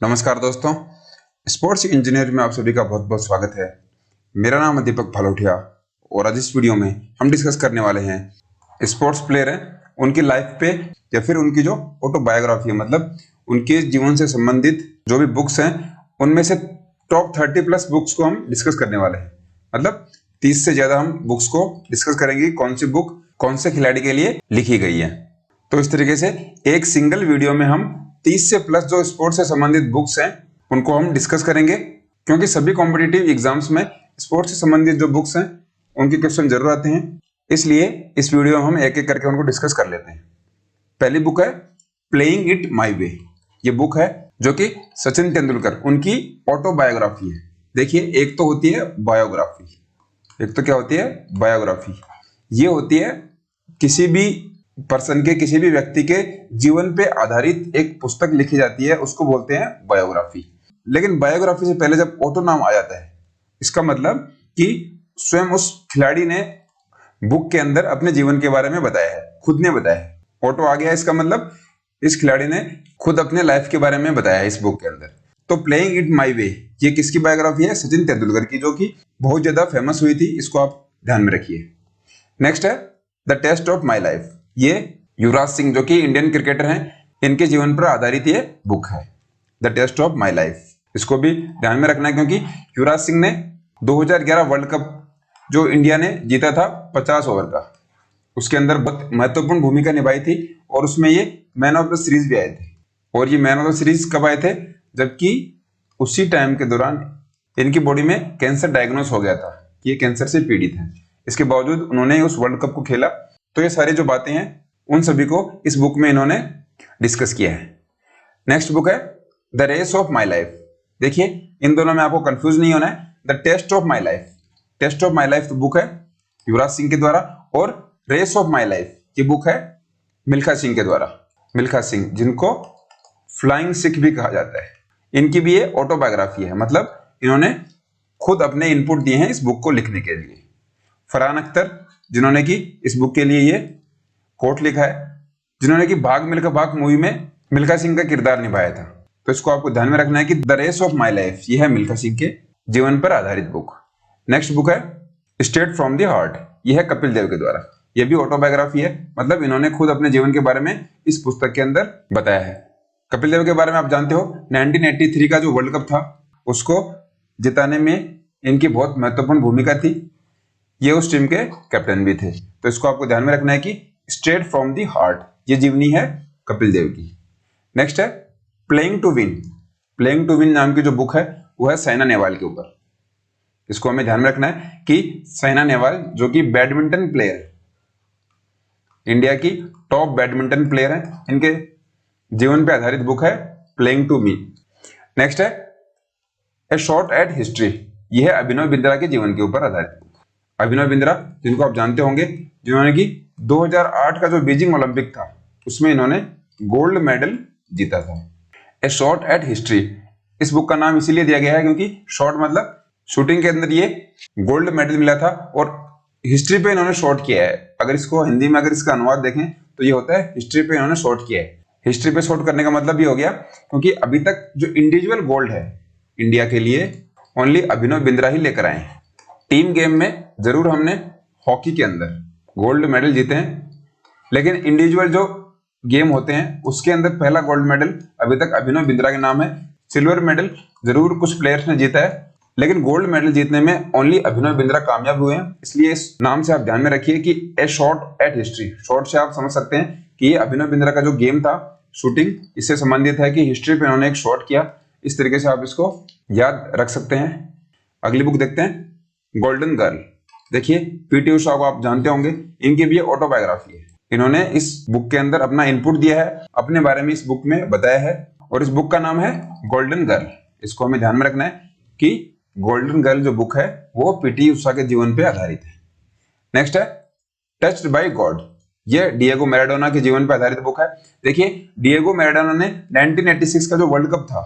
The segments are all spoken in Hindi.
नमस्कार दोस्तों, स्पोर्ट्स इंजीनियर में आप सभी का बहुत बहुत स्वागत है। मेरा नाम है दीपक भालोठिया और आज इस वीडियो में हम डिस्कस करने वाले हैं स्पोर्ट्स प्लेयर हैं उनकी लाइफ पे या फिर उनकी जो ऑटोबायोग्राफी है, मतलब उनके जीवन से संबंधित जो भी बुक्स हैं उनमें से टॉप 30 प्लस बुक्स को हम डिस्कस करने वाले हैं। मतलब 30 से ज्यादा हम बुक्स को डिस्कस करेंगे, कौन सी बुक कौन से खिलाड़ी के लिए लिखी गई है। तो इस तरीके से एक सिंगल वीडियो में हम 30 से प्लस जो स्पोर्ट्स से संबंधित बुक्स हैं उनको हम डिस्कस करेंगे, क्योंकि सभी कॉम्पिटिटिव एग्जाम्स में स्पोर्ट्स से संबंधित जो बुक्स हैं उनके क्वेश्चन जरूर आते हैं। इसलिए इस वीडियो में हम एक एक करके उनको डिस्कस कर लेते हैं। पहली बुक है प्लेइंग इट माई वे। ये बुक है जो कि सचिन तेंदुलकर उनकी ऑटोबायोग्राफी है। देखिए, एक तो होती है बायोग्राफी, एक तो क्या होती है बायोग्राफी। ये होती है किसी भी पर्सन के, किसी भी व्यक्ति के जीवन पे आधारित एक पुस्तक लिखी जाती है, उसको बोलते हैं बायोग्राफी। लेकिन बायोग्राफी से पहले जब ऑटो नाम आ जाता है, इसका मतलब कि स्वयं उस खिलाड़ी ने बुक के अंदर अपने जीवन के बारे में बताया है, खुद ने बताया है। ऑटो आ गया, इसका मतलब इस खिलाड़ी ने खुद अपने लाइफ के बारे में बताया है इस बुक के अंदर। तो प्लेइंग इट माई वे, ये किसकी बायोग्राफी है? सचिन तेंदुलकर की, जो कि बहुत ज्यादा फेमस हुई थी। इसको आप ध्यान में रखिए। नेक्स्ट है the test of my life. ये युवराज सिंह, जो कि इंडियन क्रिकेटर हैं, इनके जीवन पर आधारित ये बुक है, the test of my life. इसको भी ध्यान में रखना है, क्योंकि युवराज सिंह ने 2011 वर्ल्ड कप जो इंडिया ने जीता था 50 ओवर का, उसके अंदर बहुत महत्वपूर्ण भूमिका निभाई थी और उसमें ये मैन ऑफ द सीरीज भी आए थे। और ये मैन ऑफ द सीरीज कब आए थे? जबकि उसी टाइम के दौरान इनकी बॉडी में कैंसर डायग्नोस हो गया था, ये कैंसर से पीड़ित हैं। इसके बावजूद उन्होंने उस वर्ल्ड कप को खेला। तो ये सारी जो बातें हैं उन सभी को इस बुक में इन्होंने डिस्कस किया है। नेक्स्ट बुक है the race of my life. देखिए, इन दोनों में आपको कंफ्यूज नहीं होना है। The test of my life, test of my life तो बुक है युवराज सिंह के द्वारा, और रेस ऑफ माई लाइफ ये बुक है मिल्खा सिंह के द्वारा। मिल्खा सिंह, जिनको फ्लाइंग सिख भी कहा जाता है, इनकी भी ये ऑटोबायोग्राफी है। मतलब इन्होंने खुद अपने इनपुट दिए हैं इस बुक को लिखने के लिए। फरहान अख्तर, जिन्होंने कि इस बुक के लिए ये कोट लिखा है, जिन्होंने कि भाग मिल्खा भाग मूवी में मिल्खा सिंह का किरदार निभाया था। तो इसको आपको ध्यान में रखना है कि the race of my life ये है मिल्खा सिंह के जीवन पर आधारित बुक। नेक्स्ट बुक है स्ट्रेट फ्रॉम द हार्ट। यह है कपिल देव के द्वारा। यह भी ऑटोबायोग्राफी है, मतलब इन्होंने खुद अपने जीवन के बारे में इस पुस्तक के अंदर बताया है। कपिल देव के बारे में आप जानते हो, 1983 का जो वर्ल्ड कप था उसको जिताने में इनकी बहुत महत्वपूर्ण भूमिका थी। ये उस टीम के कैप्टन भी थे। तो इसको आपको ध्यान में रखना है कि स्ट्रेट फ्रॉम दी हार्ट ये जीवनी है कपिल देव की। नेक्स्ट है playing to win. Playing to win नाम की जो बुक है वो है साइना नेहवाल के ऊपर। इसको हमें ध्यान में रखना है कि साइना नेहवाल, जो कि बैडमिंटन प्लेयर, इंडिया की टॉप बैडमिंटन प्लेयर है, इनके जीवन पे आधारित बुक है प्लेइंग टू विन। नेक्स्ट है ए शॉट एट हिस्ट्री। यह है अभिनव बिंद्रा के जीवन के ऊपर आधारित बुक। अभिनव बिंद्रा, जिनको आप जानते होंगे, जिन्होंने कि 2008 का जो बीजिंग ओलंपिक था उसमें इन्होंने गोल्ड मेडल जीता था। ए शॉट एट हिस्ट्री, इस बुक का नाम इसीलिए दिया गया है क्योंकि शॉट मतलब शूटिंग के अंदर ये गोल्ड मेडल मिला था और हिस्ट्री पे इन्होंने शॉट किया है। अगर इसको हिंदी में अगर इसका अनुवाद देखें तो ये होता है हिस्ट्री पे इन्होंने शॉट किया है। हिस्ट्री पे शॉट करने का मतलब ये हो गया क्योंकि अभी तक जो इंडिविजुअल गोल्ड है इंडिया के लिए ओनली अभिनव बिंद्रा ही लेकर आए हैं। टीम गेम में जरूर हमने हॉकी के अंदर गोल्ड मेडल जीते हैं, लेकिन इंडिविजुअल जो गेम होते हैं उसके अंदर पहला गोल्ड मेडल अभी तक अभिनव बिंद्रा के नाम है। सिल्वर मेडल जरूर कुछ प्लेयर्स ने जीता है, लेकिन गोल्ड मेडल जीतने में ओनली अभिनव बिंद्रा कामयाब हुए हैं। इसलिए इस नाम से आप ध्यान में रखिए कि ए शॉट एट हिस्ट्री। शॉट से आप समझ सकते हैं कि ये अभिनव बिंद्रा का जो गेम था शूटिंग, इससे संबंधित है कि हिस्ट्री पे उन्होंने एक शॉट किया। इस तरीके से आप इसको याद रख सकते हैं। अगली बुक देखते हैं गोल्डन गर्ल। देखिए, पीटी उषा को आप जानते होंगे, इनकी भी ऑटोबायोग्राफी है। इन्होंने इस बुक के अंदर अपना इनपुट दिया है, अपने बारे में इस बुक में बताया है, और इस बुक का नाम है गोल्डन गर्ल। इसको हमें ध्यान में रखना है कि गोल्डन गर्ल जो बुक है वो पीटी उषा के जीवन पे आधारित है। नेक्स्ट है टच्ड बाय गॉड। ये डिएगो मैराडोना के जीवन पर आधारित बुक है। देखिए, डिएगो मैराडोना ने 1986 का जो वर्ल्ड कप था,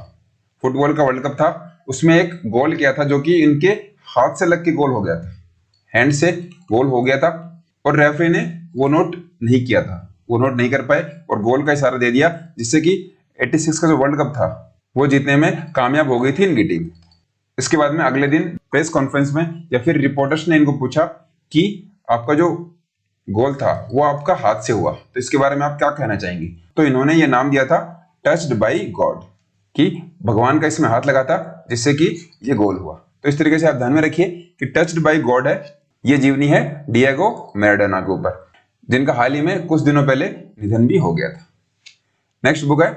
फुटबॉल का वर्ल्ड कप था, उसमें एक गोल किया था जो कि इनके हाथ से लग के गोल हो गया था, हैंड से गोल हो गया था, और रेफरी ने वो नोट नहीं किया था, वो नोट नहीं कर पाए और गोल का इशारा दे दिया, जिससे कि 86 का जो वर्ल्ड कप था वो जीतने में कामयाब हो गई थी इनकी टीम। इसके बाद में अगले दिन प्रेस कॉन्फ्रेंस में या फिर रिपोर्टर्स ने इनको पूछा कि आपका जो गोल था वो आपका हाथ से हुआ, तो इसके बारे में आप क्या कहना चाहेंगे। तो इन्होंने ये नाम दिया था टच्ड बाय गॉड, कि भगवान का इसमें हाथ लगा था जिससे कि ये गोल हुआ। तो इस तरीके से आप ध्यान में रखिए कि टच्ड बाय गॉड है, ये जीवनी है डिएगो मैराडोना के ऊपर, जिनका हाल ही में कुछ दिनों पहले निधन भी हो गया था। नेक्स्ट बुक है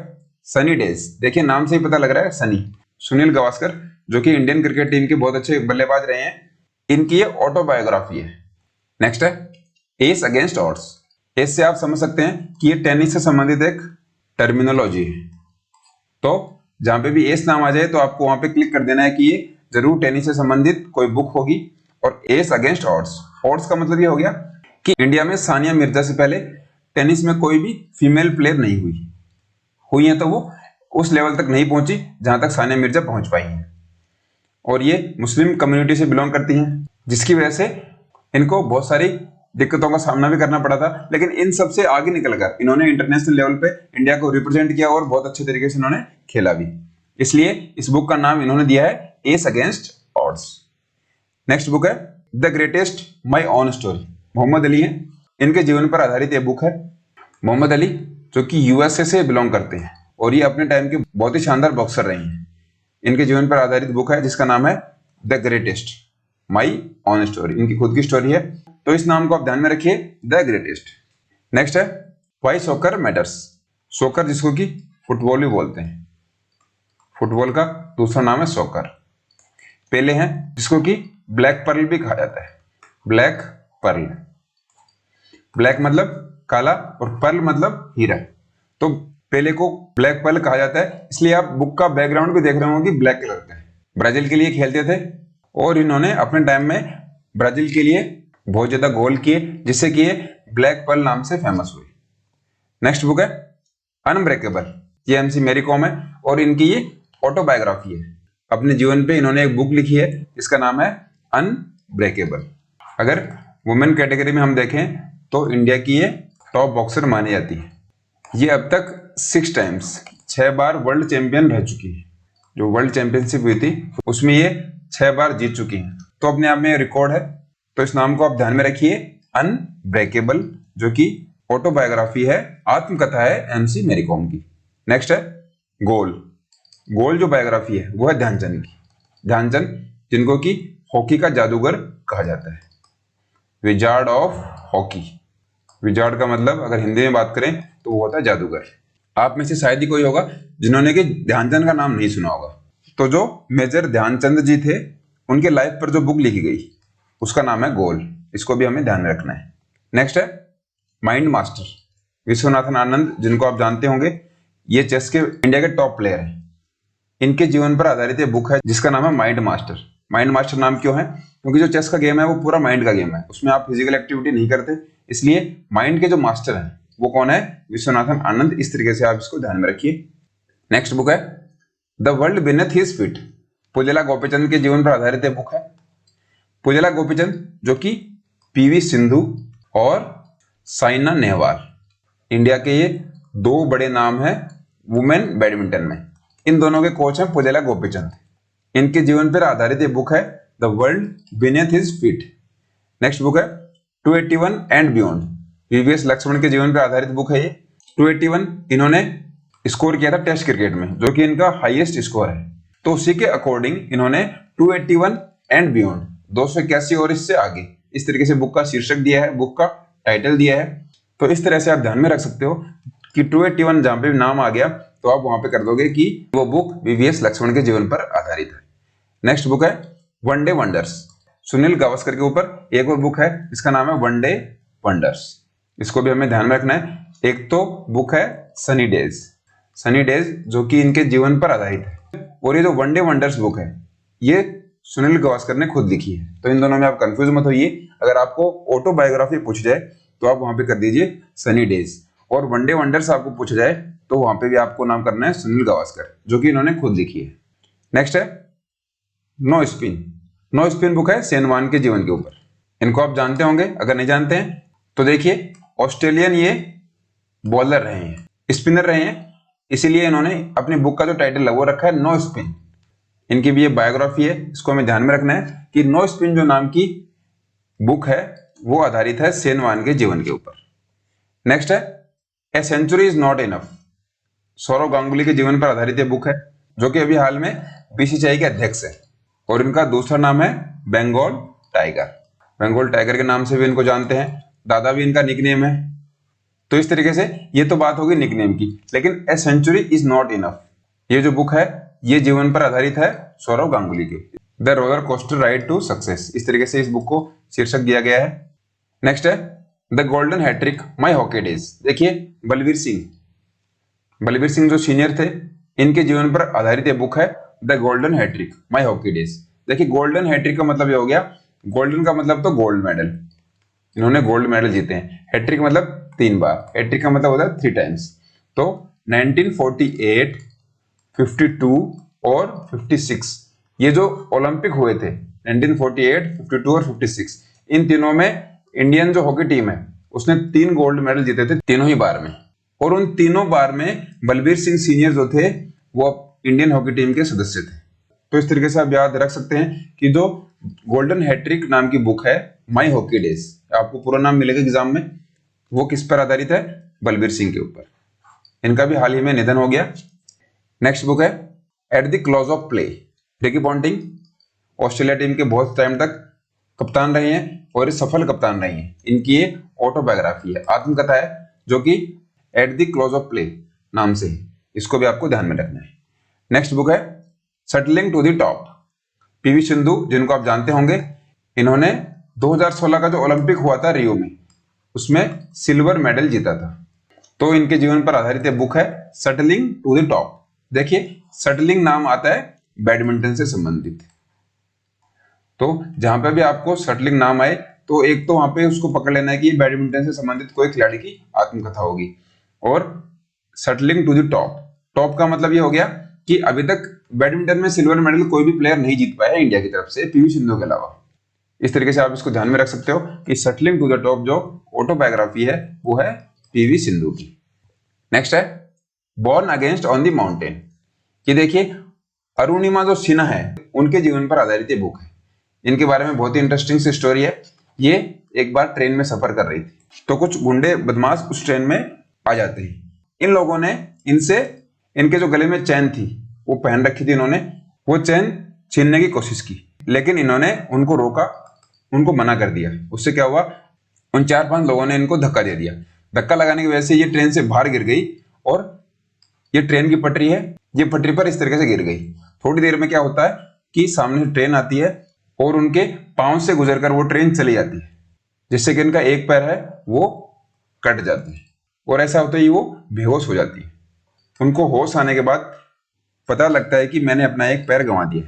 सनी डेज। देखिए नाम से ही पता लग रहा है सनी, सुनील गावस्कर जो कि इंडियन क्रिकेट टीम के बहुत अच्छे बल्लेबाज रहे हैं, इनकी ये ऑटोबायोग्राफी है। नेक्स्ट है एस अगेंस्ट ऑड्स। एस से आप समझ सकते हैं कि ये टेनिस से संबंधित एक टर्मिनोलॉजी है। तो जहां पे भी एस नाम आ जाए तो आपको वहां पे क्लिक कर देना है कि ये जरूर टेनिस से संबंधित कोई बुक होगी। और एस अगेंस्ट ऑड्स, ऑड्स का मतलब ये हो गया कि इंडिया में सानिया मिर्जा से पहले टेनिस में कोई भी फीमेल प्लेयर नहीं हुई है, तो वो उस लेवल तक नहीं पहुंची जहां तक सानिया मिर्जा पहुंच पाई है। और ये मुस्लिम कम्युनिटी से बिलोंग करती हैं, जिसकी वजह से इनको बहुत सारी दिक्कतों का सामना भी करना पड़ा था, लेकिन इन सब से आगे निकलकर इन्होंने इंटरनेशनल लेवल पे इंडिया को रिप्रेजेंट किया और बहुत अच्छे तरीके से इन्होंने खेला भी। इसलिए इस बुक का नाम इन्होंने दिया है ace against odds. Next book है the greatest my own story. Muhammad Ali है, इनके जीवन पर आधारित यह बुक है। मोहम्मद अली जो कि यूएसए से बिलोंग करते हैं और ये अपने टाइम के बहुत ही शानदार बॉक्सर रहे हैं। इनके जीवन पर आधारित बुक है जिसका नाम है the greatest my own story, इनकी खुद की स्टोरी है, तो इस नाम को आप ध्यान में रखिए, द ग्रेटेस्ट। नेक्स्ट है व्हाई सॉकर मैटर्स। सॉकर जिसको कि फुटबॉल भी बोलते हैं, फुटबॉल का दूसरा नाम है सॉकर। पेले हैं जिसको कि ब्लैक पर्ल भी कहा जाता है, ब्लैक पर्ल। ब्लैक मतलब काला और पर्ल मतलब हीरा, तो पेले को ब्लैक पर्ल कहा जाता है। इसलिए आप बुक का बैकग्राउंड भी देख रहे होंगे ब्लैक कलर का है। ब्राजील के लिए खेलते थे और इन्होंने अपने टाइम में ब्राजील के लिए बहुत ज्यादा गोल किए, जिससे कि ये ब्लैक पर्ल नाम से फेमस हुई। नेक्स्ट बुक है अनब्रेकेबल। ये एमसी मैरी कॉम है और इनकी ये ऑटोबायोग्राफी है। अपने जीवन पे इन्होंने एक बुक लिखी है जिसका नाम है अनब्रेकेबल। अगर वुमेन कैटेगरी में हम देखें तो इंडिया की ये टॉप बॉक्सर मानी जाती है। ये अब तक 6 टाइम्स 6 बार वर्ल्ड चैंपियन रह चुकी है। जो वर्ल्ड चैंपियनशिप हुई थी उसमें ये 6 बार जीत चुकी हैं, तो अपने आप में रिकॉर्ड है। तो इस नाम को आप ध्यान में रखिए, अनब्रेकेबल, जो कि ऑटोबायोग्राफी है, आत्मकथा है एमसी मैरी कॉम की। नेक्स्ट है गोल। गोल जो बायोग्राफी है वो है ध्यानचंद की। ध्यानचंद जिनको कि हॉकी का जादूगर कहा जाता है, विजार्ड ऑफ हॉकी। विजार्ड का मतलब अगर हिंदी में बात करें तो वो होता है जादूगर। आप में से शायद ही कोई होगा जिन्होंने कि ध्यानचंद का नाम नहीं सुना होगा। तो जो मेजर ध्यानचंद जी थे उनके लाइफ पर जो बुक लिखी गई उसका नाम है गोल। इसको भी हमें ध्यान में रखना है। नेक्स्ट है माइंड मास्टर। विश्वनाथन आनंद जिनको आप जानते होंगे, ये चेस के इंडिया के टॉप प्लेयर हैं। इनके जीवन पर आधारित एक बुक है जिसका नाम है माइंड मास्टर। माइंड मास्टर नाम क्यों है? क्योंकि जो चेस का गेम है वो पूरा माइंड का गेम है, उसमें आप फिजिकल एक्टिविटी नहीं करते, इसलिए माइंड के जो मास्टर हैं वो कौन है? विश्वनाथन आनंद। इस तरीके से आप इसको ध्यान में रखिए। नेक्स्ट बुक है the world beneath his feet. Pullela Gopichand के जीवन पर आधारित एक बुक है। पुजला गोपीचंद जो कि पीवी सिंधु और साइना नेहवाल, इंडिया के ये 2 बड़े नाम हैं वुमेन बैडमिंटन में। इन दोनों के कोच हैं पुजला गोपीचंद। इनके जीवन पर आधारित ये बुक है the world beneath his feet. Next book है 281 एंड बियॉन्ड। वीवीएस लक्ष्मण के जीवन पर आधारित बुक है ये। 281 इन्होंने स्कोर किया था टेस्ट क्रिकेट में, जो कि इनका हाईएस्ट स्कोर है। तो उसी के अकॉर्डिंग इन्होंने 281 एंड बियॉन्ड, 281 और इससे आगे, इस तरीके से बुक का शीर्षक दिया है, बुक का टाइटल दिया है। तो इस तरह से आप ध्यान में रख सकते हो कि 281 जहां पे भी नाम आ गया तो आप वहां पे कर दोगे कि वो बुक वीवीएस लक्ष्मण के जीवन पर आधारित है। नेक्स्ट बुक है वनडे वंडर्स। सुनील गावस्कर के ऊपर एक और बुक है जिसका नाम है वनडे वंडर्स। इसको भी हमें ध्यान में रखना है। एक तो बुक है सनी डेज, सनी डेज जो कि इनके जीवन पर आधारित है, और ये जो वनडे वंडर्स बुक है ये सुनील गावस्कर ने खुद लिखी है। तो इन दोनों में आप कंफ्यूज मत होइए। अगर आपको ऑटोबायोग्राफी पूछ जाए तो आप वहां पे कर दीजिए सनी डेज, और वनडे वंडर्स आपको पूछा जाए तो वहां पे भी आपको नाम करना है सुनील गावस्कर, जो कि इन्होंने खुद लिखी है। नेक्स्ट है no spin. No spin book है सेन के जीवन के ऊपर। इनको आप जानते होंगे, अगर नहीं जानते हैं तो देखिए, ऑस्ट्रेलियन ये बॉलर रहे हैं, स्पिनर रहे हैं, इसीलिए इन्होंने अपनी बुक का जो टाइटल है वो रखा है नो स्पिन। इनकी भी ये बायोग्राफी है, इसको हमें ध्यान में रखना है कि नो स्पिन जो नाम की बुक है वो आधारित है सेन वान के जीवन के ऊपर। नेक्स्ट है a century is not enough. Sourav Ganguly के जीवन पर आधारित ये बुक है, जो कि अभी हाल में बीसीसीआई के अध्यक्ष है। और इनका दूसरा नाम है बंगाल टाइगर। बंगाल टाइगर के नाम से भी इनको जानते हैं, दादा भी इनका निकनेम है। तो इस तरीके से ये तो बात होगी निकनेम की, लेकिन a century is not enough ये जो बुक है ये जीवन पर आधारित है सौरव गांगुली के, the roller coaster ride to success, इस तरीके से इस बुक को शीर्षक दिया गया है। नेक्स्ट है the golden hattrick my hockey days. देखिए बलवीर सिंह जो सीनियर थे, इनके जीवन पर आधारित ये बुक है the golden hattrick my hockey days. देखिए गोल्डन हैट्रिक का मतलब ये हो गया, गोल्डन का मतलब तो गोल्ड मेडल, इन्होंने गोल्ड मेडल जीते हैं। हैट्रिक मतलब 3 बार, हैट्रिक का मतलब होता है 3 टाइम्स। तो 1948, 52 और 56 ये जो ओलंपिक हुए थे 1948, 52 और 56, इन तीनों में इंडियन जो हॉकी टीम है उसने 3 गोल्ड मेडल जीते थे तीनों ही बार में। और उन तीनों बार में बलवीर सिंह सीनियर जो थे वो इंडियन हॉकी टीम के सदस्य थे। तो इस तरीके से आप याद रख सकते हैं कि जो गोल्डन हैट्रिक नाम की बुक है माई हॉकी डेज, आपको पूरा नाम मिलेगा एग्जाम में, वो किस पर आधारित है, बलवीर सिंह के ऊपर। इनका भी हाल ही में निधन हो गया। नेक्स्ट बुक है at the close of play. Ricky Ponting Australia team के बहुत टाइम तक कप्तान रहे हैं और सफल कप्तान रहे हैं। इनकी ये ऑटोबायोग्राफी है, आत्मकथा है, जो कि at the close of play नाम से है, इसको भी आपको ध्यान में रखना है। नेक्स्ट बुक है settling to the top. PV Sindhu जिनको आप जानते होंगे, इन्होंने 2016 का जो ओलंपिक हुआ था रियो में, उसमें सिल्वर मेडल जीता था। तो इनके जीवन पर आधारित बुक है सेटलिंग टू द टॉप। देखिए सेटलिंग नाम आता है बैडमिंटन से संबंधित, तो जहां पे भी आपको सेटलिंग नाम आए तो एक तो वहां पे उसको पकड़ लेना है कि बैडमिंटन से संबंधित कोई खिलाड़ी की आत्मकथा होगी। और settling to the top, top का मतलब ये हो गया कि अभी तक बैडमिंटन में सिल्वर मेडल कोई भी प्लेयर नहीं जीत पाया है इंडिया की तरफ से, पीवी सिंधु के अलावा। इस तरीके से आप इसको ध्यान में रख सकते हो कि सेटलिंग टू द टॉप जो ऑटोबायोग्राफी है वो है पीवी सिंधु की। नेक्स्ट है born against on the mountain. ये देखिए अरुणिमा जो सिन्हा है उनके जीवन पर आधारित ये बुक है। इनके बारे में बहुत ही इंटरेस्टिंग सी स्टोरी है। ये एक बार ट्रेन में सफर कर रही थी तो कुछ गुंडे बदमाश उस ट्रेन में आ जाते हैं। इन लोगों ने इनसे इनके जो गले में चैन थी वो पहन रखी थी, इन्होंने वो चैन छीनने की कोशिश की, लेकिन इन्होंने उनको रोका, उनको मना कर दिया। उससे क्या हुआ, उन 4-5 लोगों ने इनको धक्का दे दिया। धक्का लगाने की वजह से ये ट्रेन से बाहर गिर गई और ये ट्रेन की पटरी है, ये पटरी पर इस तरीके से गिर गई। थोड़ी देर में क्या होता है कि सामने से ट्रेन आती है और उनके पांव से गुजरकर वो ट्रेन चली जाती है, जिससे कि इनका एक पैर है वो कट जाता है और ऐसा होता ही वो बेहोश हो जाती है। उनको होश आने के बाद पता लगता है कि मैंने अपना एक पैर गंवा दिया,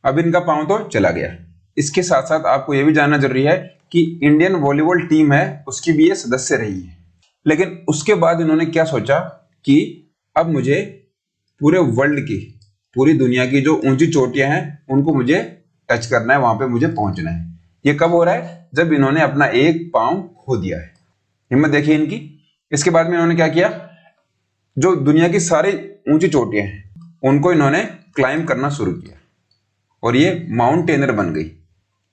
अब इनका पांव तो चला गया। इसके साथ साथ आपको यह भी जानना जरूरी है कि इंडियन वॉलीबॉल टीम है उसकी भी ये सदस्य रही है। लेकिन उसके बाद इन्होंने क्या सोचा कि अब मुझे पूरे वर्ल्ड की, पूरी दुनिया की जो ऊंची चोटियां हैं उनको मुझे टच करना है, वहां पे मुझे पहुंचना है। ये कब हो रहा है, जब इन्होंने अपना एक पांव खो दिया है। हिम्मत देखिए इनकी। इसके बाद में इन्होंने क्या किया, जो दुनिया की सारी ऊंची चोटियां हैं उनको इन्होंने क्लाइंब करना शुरू किया और ये माउंटेनर बन गई।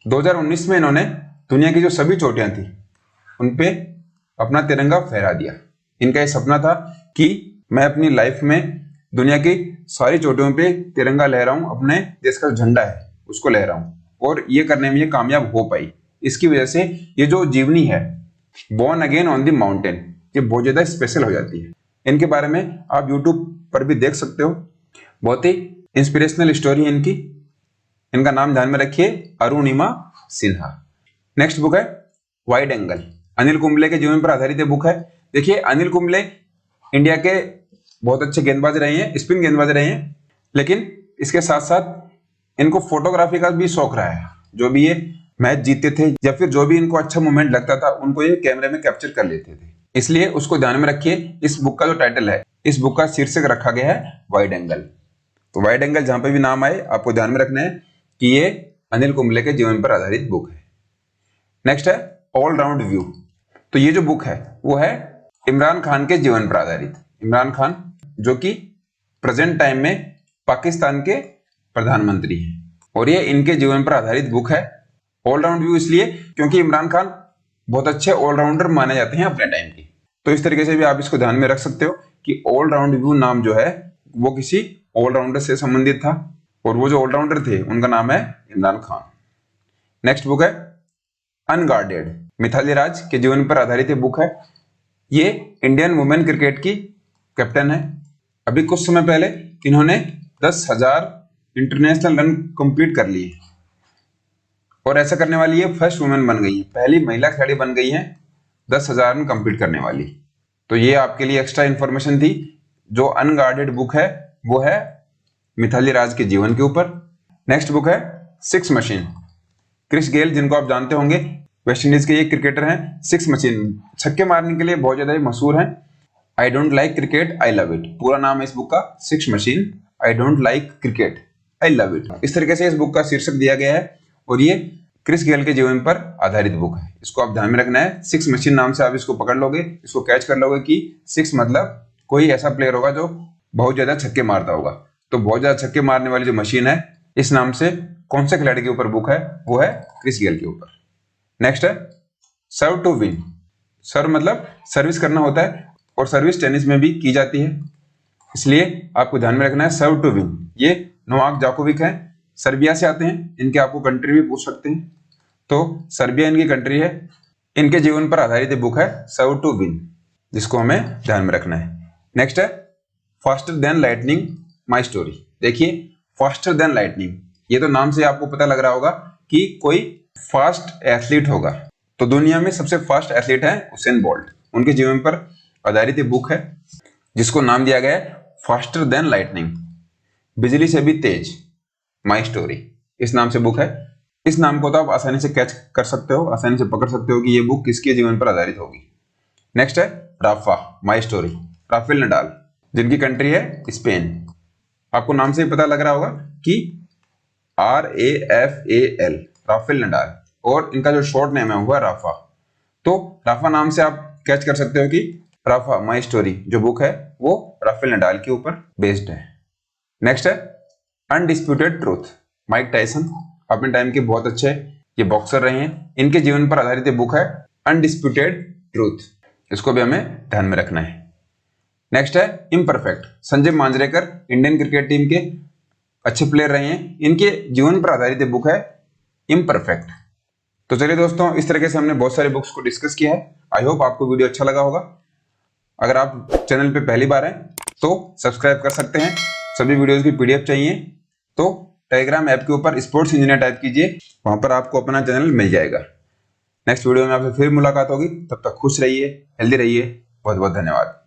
2019 में इन्होंने दुनिया की जो सभी चोटियां थी उन पे अपना तिरंगा फहरा दिया। इनका ये सपना था कि मैं अपनी लाइफ में दुनिया की सारी चोटियों पे तिरंगा लहराऊं, अपने देश का झंडा है उसको लहराऊं, और ये करने में ये कामयाब हो पाई। इसकी वजह से ये जो जीवनी है born again on the mountain, ये बहुत ज्यादा स्पेशल हो जाती है। इनके बारे में आप यूट्यूब पर भी देख सकते हो, बहुत ही इंस्पिरेशनल स्टोरी है इनकी। इनका नाम ध्यान में रखिए, अरुणिमा सिन्हा। नेक्स्ट बुक है वाइड एंगल। अनिल कुंबले के जीवन पर आधारित बुक है। देखिए अनिल कुंबले इंडिया के बहुत अच्छे गेंदबाज रहे हैं, स्पिन गेंदबाज रहे हैं, लेकिन इसके साथ साथ इनको फोटोग्राफी का भी शौक रहा है। जो भी ये मैच जीतते थे या फिर जो भी इनको अच्छा मोमेंट लगता था उनको ये कैमरे में कैप्चर कर लेते थे, इसलिए उसको ध्यान में रखिए। इस बुक का जो टाइटल है, इस बुक का शीर्षक रखा गया है वाइड एंगल। तो वाइड एंगल जहां पे भी नाम आए आपको ध्यान में रखना है कि ये अनिल कुंबले के जीवन पर आधारित बुक है। नेक्स्ट है ऑल राउंड व्यू। तो ये जो बुक है वो है इमरान खान के जीवन पर आधारित। इमरान खान जो कि प्रेजेंट टाइम में पाकिस्तान के प्रधानमंत्री हैं, और ये इनके जीवन पर आधारित बुक है। ऑलराउंड व्यू इसलिए क्योंकि इमरान खान बहुत अच्छे ऑलराउंडर माने जाते हैं अपने टाइम की। तो इस तरीके से भी आप इसको ध्यान में रख सकते हो कि ऑलराउंड व्यू नाम जो है वो किसी ऑलराउंडर से संबंधित था, और वो जो ऑलराउंडर थे उनका नाम है इमरान खान। नेक्स्ट बुक है अनगार्डेड, मिथाली राज के जीवन पर आधारित बुक है। ये इंडियन वुमेन क्रिकेट की कैप्टन है। अभी कुछ समय पहले इन्होंने 10,000 इंटरनेशनल रन कंप्लीट कर लिए, और ऐसा करने वाली ये फर्स्ट वुमेन बन गई है, पहली महिला खिलाड़ी बन गई है 10,000 रन कंप्लीट करने वाली। तो ये आपके लिए एक्स्ट्रा इंफॉर्मेशन थी। जो अनगार्डेड बुक है वो है मिथाली राज के जीवन के ऊपर। नेक्स्ट बुक है सिक्स मशीन, क्रिस गेल, जिनको आप जानते होंगे, वेस्ट इंडीज के ये क्रिकेटर हैं। सिक्स मशीन, छक्के मारने के लिए बहुत ज्यादा मशहूर हैं। I don't like cricket I love it, पूरा नाम है इस बुक का, six machine I don't like cricket I love it. इस तरीके से इस बुक का शीर्षक दिया गया है, और ये क्रिस गेल के जीवन पर आधारित बुक है। इसको आप ध्यान में रखना है। सिक्स मशीन नाम से आप इसको पकड़ लोगे, इसको कैच कर लोगे कि सिक्स मतलब कोई ऐसा प्लेयर होगा जो बहुत ज्यादा छक्के मारता होगा। तो बहुत ज्यादा छक्के मारने वाली जो मशीन है, इस नाम से कौन से खिलाड़ी के ऊपर बुक है, वो है क्रिस गेल के ऊपर। नेक्स्ट है सर्व टू विन, सर्व मतलब सर्विस करना होता है, और सर्विस टेनिस में भी की जाती है, इसलिए आपको ध्यान में रखना है सर्व टू विन। ये नोवाक जोकोविक है, सर्बिया से आते हैं, इनके आपको कंट्री भी पूछ सकते हैं, तो सर्बिया इनकी कंट्री है। इनके जीवन पर आधारित बुक है सर्व टू विन, जिसको हमें ध्यान में रखना है। नेक्स्ट है faster than lightning my story. देखिए फास्टर देन लाइटनिंग, ये तो नाम से आपको पता लग रहा होगा कि कोई फास्ट एथलीट होगा। तो दुनिया में सबसे फास्ट एथलीट है उसेन बोल्ट, उनके जीवन पर आधारित बुक है, जिसको नाम दिया गया है फास्टर देन लाइटनिंग, बिजली से भी तेज माई स्टोरी, इस नाम से बुक है। इस नाम को तो आप आसानी से कैच कर सकते हो, आसानी से पकड़ सकते हो कि ये बुक किसके जीवन पर आधारित होगी। नेक्स्ट है Rafa my story, Rafael Nadal, जिनकी कंट्री है स्पेन। आपको नाम से ही पता लग रहा होगा कि RAFAL, राफेल नडाल, और इनका जो शॉर्ट नेम है वो है राफा। तो राफा नाम से आप कैच कर सकते हो कि राफा माई स्टोरी जो बुक है वो राफेल नडाल के ऊपर बेस्ड है। नेक्स्ट है अनडिस्प्यूटेड ट्रूथ, माइक टायसन, अपने टाइम के बहुत अच्छे ये बॉक्सर रहे हैं, इनके जीवन पर आधारित बुक है अनडिस्प्यूटेड ट्रूथ, इसको भी हमें ध्यान में रखना है। नेक्स्ट है imperfect, Sanjay Manjrekar, Indian cricket team के अच्छे प्लेयर रहे हैं, इनके जीवन पर आधारित बुक है इम्परफेक्ट। तो चलिए दोस्तों, इस तरीके से हमने बहुत सारे बुक्स को डिस्कस किया है। आई होप आपको वीडियो अच्छा लगा होगा। अगर आप चैनल पे पहली बार हैं तो सब्सक्राइब कर सकते हैं। सभी वीडियोस की PDF चाहिए तो टेलीग्राम ऐप के ऊपर स्पोर्ट्स इंजीनियर टाइप कीजिए, वहां पर आपको अपना चैनल मिल जाएगा। नेक्स्ट वीडियो में आपसे फिर मुलाकात होगी, तब तक खुश रहिए, हेल्दी रहिए। बहुत बहुत धन्यवाद।